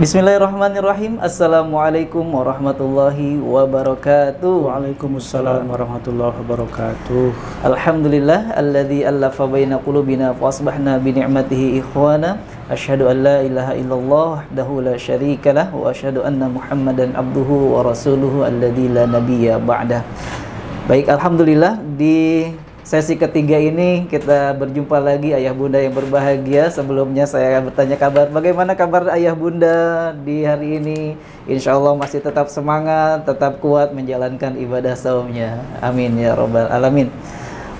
Bismillahirrahmanirrahim. Assalamualaikum warahmatullahi wabarakatuh. Waalaikumsalam warahmatullahi wabarakatuh. Alhamdulillah alladzi allafa baina qulubina fa asbahna bi ni'matihi ikhwana. Asyhadu an la ilaha illallah wahdahu la syarikalah wa asyhadu anna Muhammadan abduhu wa rasuluhu alladzi la nabiyya ba'dah. Baik, alhamdulillah di sesi ketiga ini kita berjumpa lagi ayah bunda yang berbahagia. Sebelumnya saya bertanya kabar, bagaimana kabar ayah bunda di hari ini? Insya Allah masih tetap semangat, tetap kuat menjalankan ibadah saumnya. Amin ya robbal alamin.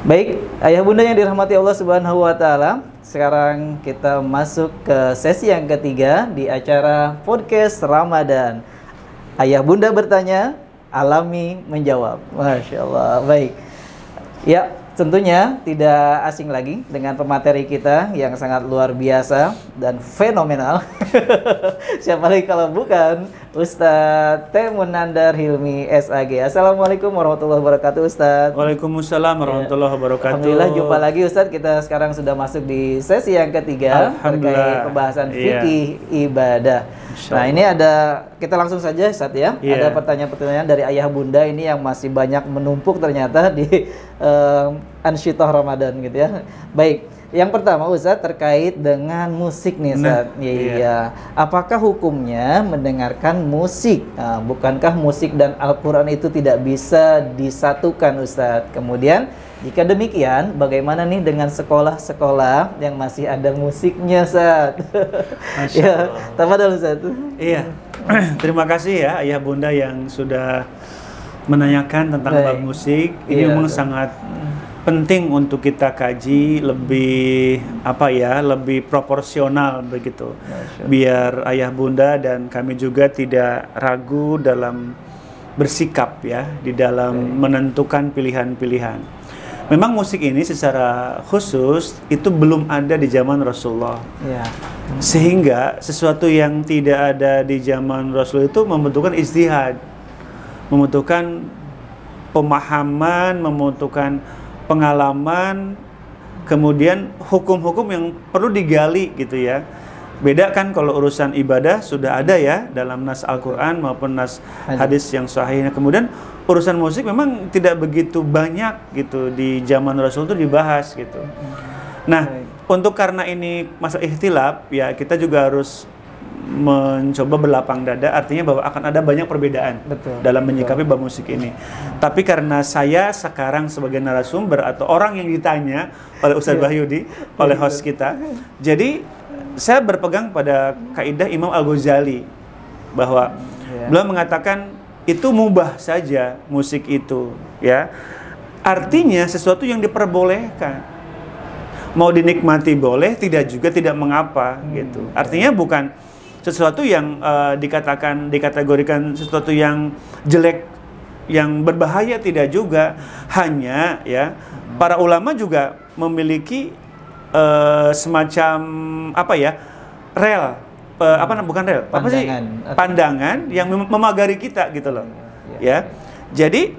Baik, ayah bunda yang dirahmati Allah Subhanahu wa taala, sekarang kita masuk ke sesi yang ketiga di acara podcast Ramadan. Ayah bunda bertanya, alami menjawab. Masya Allah. Baik ya, tentunya tidak asing lagi dengan pemateri kita yang sangat luar biasa dan fenomenal. Siapa lagi kalau bukan Ustadz T. Munandar Hilmi SAG. Assalamualaikum warahmatullahi wabarakatuh Ustadz. Waalaikumsalam warahmatullahi wabarakatuh. Alhamdulillah jumpa lagi Ustadz. Kita sekarang sudah masuk di sesi yang ketiga terkait pembahasan fikih ibadah. Nah ini kita langsung saja Ustadz ya. Ada pertanyaan-pertanyaan dari ayah bunda ini yang masih banyak menumpuk ternyata di Ansyitah Ramadan gitu ya. Baik, yang pertama Ustadz terkait dengan musik nih Ustadz. Iya. Apakah hukumnya mendengarkan musik? Nah, bukankah musik dan Al-Quran itu tidak bisa disatukan Ustadz? Kemudian jika demikian, bagaimana nih dengan sekolah-sekolah yang masih ada musiknya Ustadz? Ya, tafadhol Ustadz. Iya. Terima kasih ya ayah bunda yang sudah menanyakan tentang bab musik. Ini memang sangat penting untuk kita kaji lebih lebih proporsional begitu. Biar ayah bunda dan kami juga tidak ragu dalam bersikap ya di dalam menentukan pilihan-pilihan. Memang musik ini secara khusus itu belum ada di zaman Rasulullah. Sehingga sesuatu yang tidak ada di zaman Rasul itu membutuhkan ijtihad, membutuhkan pemahaman, membutuhkan pengalaman, kemudian hukum-hukum yang perlu digali gitu ya. Beda kan kalau urusan ibadah sudah ada ya dalam nas Al-Quran maupun nas hadis yang sahih. Kemudian urusan musik memang tidak begitu banyak gitu di zaman Rasul itu dibahas gitu. Nah, untuk karena ini masalah ikhtilaf ya, kita juga harus mencoba berlapang dada, artinya bahwa akan ada banyak perbedaan dalam menyikapi bab musik ini. Tapi karena saya sekarang sebagai narasumber atau orang yang ditanya oleh Ustadz Wahyudi, oleh host kita, jadi saya berpegang pada kaidah Imam Al-Ghazali bahwa beliau mengatakan itu mubah saja musik itu, ya. Artinya sesuatu yang diperbolehkan. Mau dinikmati boleh, tidak mengapa gitu. Artinya bukan sesuatu yang dikategorikan sesuatu yang jelek, yang berbahaya, tidak juga. Hanya ya para ulama juga memiliki semacam pandangan yang memagari kita gitu loh. Ya. Jadi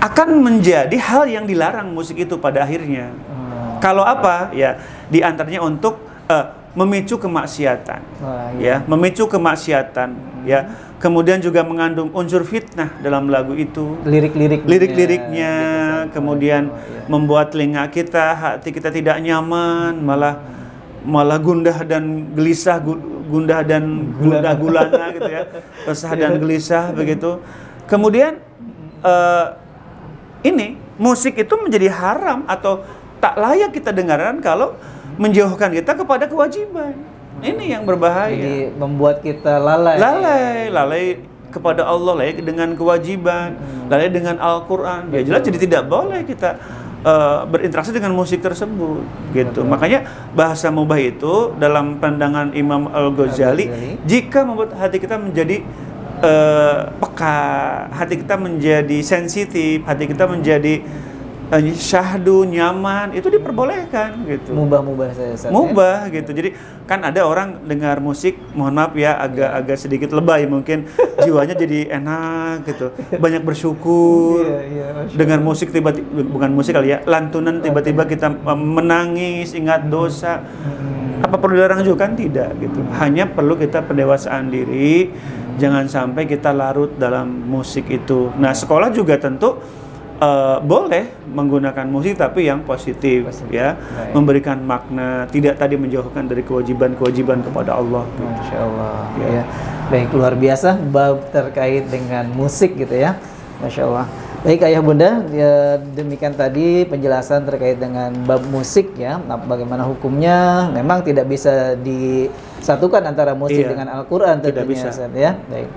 akan menjadi hal yang dilarang musik itu pada akhirnya. Kalau ya di antaranya untuk memicu kemaksiatan, memicu kemaksiatan, ya. Kemudian juga mengandung unsur fitnah dalam lagu itu, lirik-liriknya, kemudian membuat telinga kita, hati kita tidak nyaman, malah gundah dan gelisah, gundah gulana gitu ya, resah dan gelisah begitu. Kemudian ini musik itu menjadi haram atau tak layak kita dengarkan kalau menjauhkan kita kepada kewajiban. Ini yang berbahaya. Jadi membuat kita lalai kepada Allah, lalai dengan kewajiban, lalai dengan Al-Quran. Ya jelas jadi tidak boleh kita berinteraksi dengan musik tersebut gitu. Makanya bahasa mubah itu dalam pandangan Imam Al-Ghazali, jika membuat hati kita menjadi peka, hati kita menjadi sensitif, hati kita menjadi syahdu, nyaman, itu diperbolehkan gitu. Mubah saya. Mubah gitu. Jadi kan ada orang dengar musik, mohon maaf ya, agak sedikit lebay mungkin, jiwanya jadi enak gitu. Banyak bersyukur. Dengar musik bukan musik kali ya, lantunan tiba-tiba kita menangis, ingat dosa. Apa perlu dilarang juga? Kan tidak gitu. Hanya perlu kita pendewasaan diri, jangan sampai kita larut dalam musik itu. Nah, sekolah juga tentu boleh menggunakan musik tapi yang positif. Ya, baik. Memberikan makna, tidak tadi menjauhkan dari kewajiban-kewajiban kepada Allah. Masya Allah. Ya. Baik, luar biasa bab terkait dengan musik gitu ya. Masya Allah. Baik ayah bunda, ya, demikian tadi penjelasan terkait dengan bab musik ya. Nah, bagaimana hukumnya? Memang tidak bisa disatukan antara musik dengan Al-Quran tentunya. Tidak bisa. Ya, baik.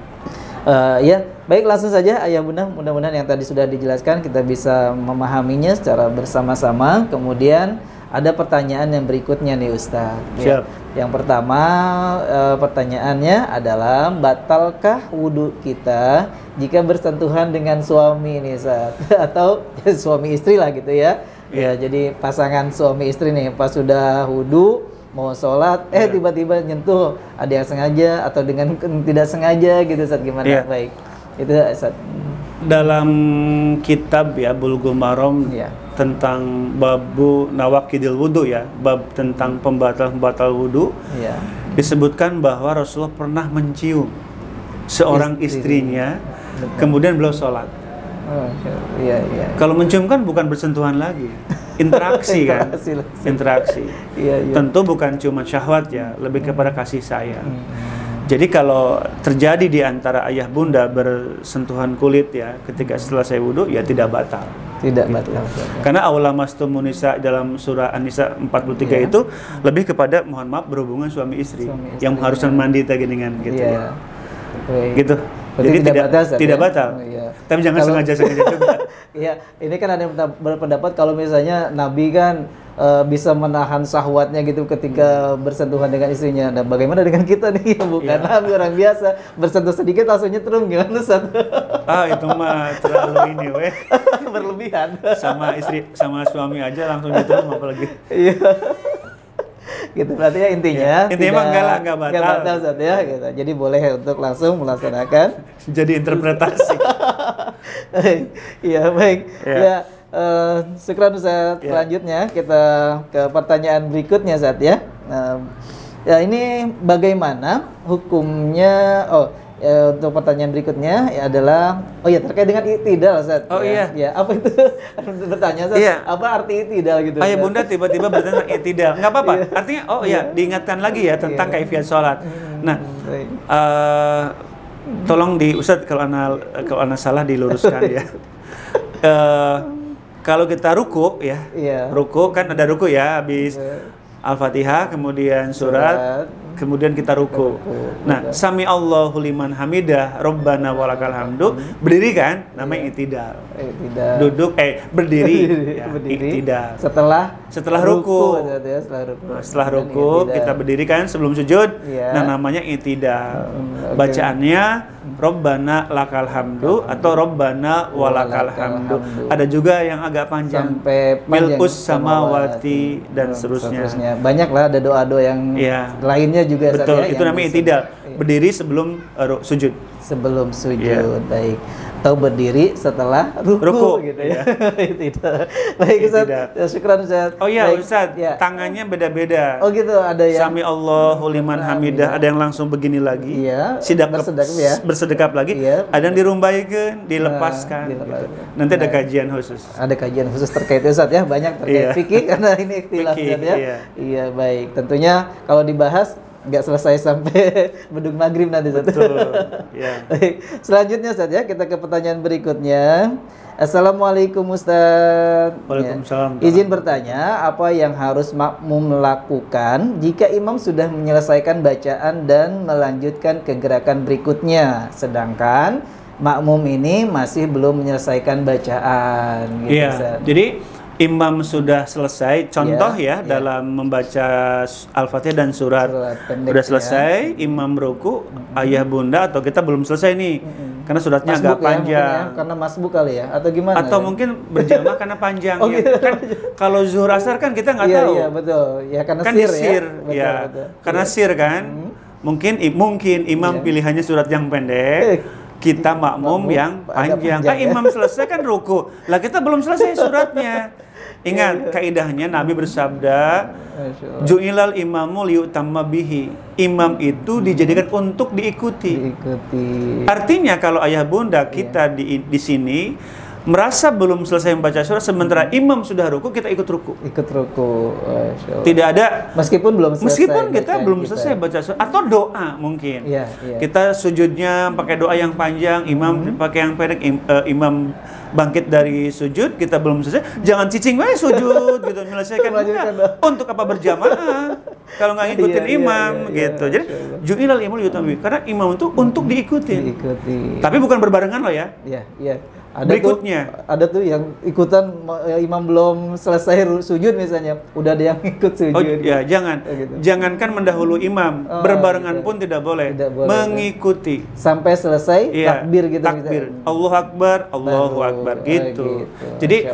Ya, baik, langsung saja ayah bunda, mudah-mudahan yang tadi sudah dijelaskan kita bisa memahaminya secara bersama-sama. Kemudian ada pertanyaan yang berikutnya nih Ustaz. Ya. Yang pertama pertanyaannya adalah, batalkah wudhu kita jika bersentuhan dengan suami nih Ustaz? Atau suami istri lah gitu ya. Ya, jadi pasangan suami istri nih pas sudah wudhu mau sholat, tiba-tiba nyentuh, ada yang sengaja atau dengan tidak sengaja gitu Ustaz, gimana? Baik, itu Ustaz. Dalam kitab ya Bulughul Maram tentang babu nawaqidil wudu ya, bab tentang pembatal-pembatal wudu, disebutkan bahwa Rasulullah pernah mencium seorang istrinya, kemudian beliau sholat. Kalau mencium kan bukan bersentuhan lagi, interaksi kan, interaksi. Tentu bukan cuma syahwat ya, lebih kepada kasih sayang. Jadi kalau terjadi di antara ayah bunda bersentuhan kulit ya, ketika selesai wudhu ya tidak batal. Tidak batal. Karena awla mastumun nisa dalam surah An-Nisa 43 itu lebih kepada mohon maaf berhubungan suami istri yang mengharuskan mandi dengan gitu ya. Gitu. Jadi tidak batal. Tapi jangan sengaja-sengaja juga. Iya, ini kan ada yang berpendapat kalau misalnya Nabi kan bisa menahan syahwatnya gitu ketika bersentuhan dengan istrinya. Nah, bagaimana dengan kita nih yang bukan Nabi, orang biasa, bersentuh sedikit langsung nyetrum, gimana Ustaz? Itu mah terlalu ini weh. Berlebihan. Sama istri, sama suami aja langsung nyetrum apalagi. Iya. Gitu berarti ya intinya enggak batal Ustaz ya gitu. Jadi boleh untuk langsung melaksanakan. Jadi interpretasi. Iya, baik. Ya, syukran Ustaz. Selanjutnya kita ke pertanyaan berikutnya Ustaz ya. Ya, ini bagaimana hukumnya? Untuk pertanyaan berikutnya adalah terkait dengan i'tidal Ustaz. Ya, apa itu? Bertanya Ustaz, apa arti i'tidal gitu? Ayah bunda tiba-tiba bertanya i'tidal. Enggak apa-apa. Artinya diingatkan lagi ya tentang kaifiyat sholat. Nah, tolong di Ustaz kalau ana salah diluruskan ya. Kalau kita ruku ya, ruku kan ada ruku ya, habis Al-Fatihah kemudian surat, kemudian kita ruku. Nah, sami Allahu liman hamidah, Rabbana walakal hamdu, berdiri kan, namanya i'tidal. Duduk berdiri ya, i'tidal. Setelah ruku. Setelah ruku kita berdiri kan sebelum sujud. Nah, namanya i'tidal. Bacaannya Rabbana lakal hamdu atau Rabbana walakal hamdu. Ada juga yang agak panjang, sampai milkus samawati dan seterusnya. Banyak lah ada doa-doa yang lainnya juga. Betul, itu namanya i'tidal. Berdiri sebelum sujud. Sebelum sujud, baik. Atau berdiri setelah ruku gitu ya. Baik Ustaz, syukran Ustaz. Ustaz, tangannya beda-beda. Gitu, ada yang sami Allahu liman hamidah, ada yang langsung begini lagi. Bersedekap lagi. Ada yang dirumbaikan, dilepaskan gitu. Nanti ada kajian khusus. Ada kajian khusus terkait Ustaz ya, banyak terkait fikih karena ini ikhtilaf ya. Iya, baik. Tentunya kalau dibahas nggak selesai sampai beduk maghrib nanti Ustaz. Betul. Baik. Selanjutnya Ustaz ya, kita ke pertanyaan berikutnya. Assalamualaikum Ustaz. Waalaikumsalam. Izin bertanya, apa yang harus makmum lakukan jika imam sudah menyelesaikan bacaan dan melanjutkan ke gerakan berikutnya, sedangkan makmum ini masih belum menyelesaikan bacaan gitu Ustaz. Jadi imam sudah selesai, contoh dalam membaca Al-Fatihah dan surat sudah selesai, imam ruku, ayah bunda atau kita belum selesai nih, karena suratnya agak panjang. Karena masbuk kali ya, atau gimana? Atau mungkin berjamaah karena panjang. Gitu. Kan kalau zuhur asar kan kita nggak tahu. Iya betul. Ya karena kan sir ya. Betul. Karena sir kan. Mungkin imam pilihannya surat yang pendek. Kita makmum yang panjang. Kan imam selesai kan ruku. Lah kita belum selesai suratnya. Ingat kaidahnya Nabi bersabda, Ju'ilal imamu liyutamma bihi. Imam itu dijadikan untuk diikuti. Artinya kalau ayah bunda kita di sini merasa belum selesai membaca surat, sementara imam sudah ruku, kita ikut ruku. Tidak ada, meskipun kita belum selesai baca surat atau doa mungkin. Kita sujudnya pakai doa yang panjang, imam pakai yang pendek, imam bangkit dari sujud, kita belum selesai, jangan cicing we sujud gitu, menyelesaikan. Untuk apa berjamaah kalau nggak ngikutin imam gitu. Jadi ju'ilal imamu liyutamma bihi, karena imam itu untuk diikuti. Tapi bukan berbarengan loh ya. Ada berikutnya ada tuh yang ikutan imam belum selesai sujud misalnya, udah ada yang ikut sujud. Jangankan mendahului imam, berbarengan pun tidak boleh. Mengikuti sampai selesai takbir gitu. Takbir, Allahu Akbar, Allahu Akbar gitu. Jadi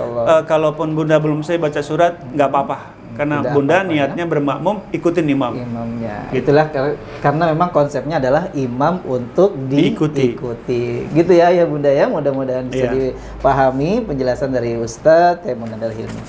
kalaupun bunda belum selesai baca surat, nggak apa-apa. Karena tidak bunda niatnya bermakmum, ikutin imamnya. Gitu. Itulah karena memang konsepnya adalah imam untuk diikuti. Gitu ya bunda ya, mudah-mudahan bisa dipahami penjelasan dari Ustadz Taimunadal Hilmi.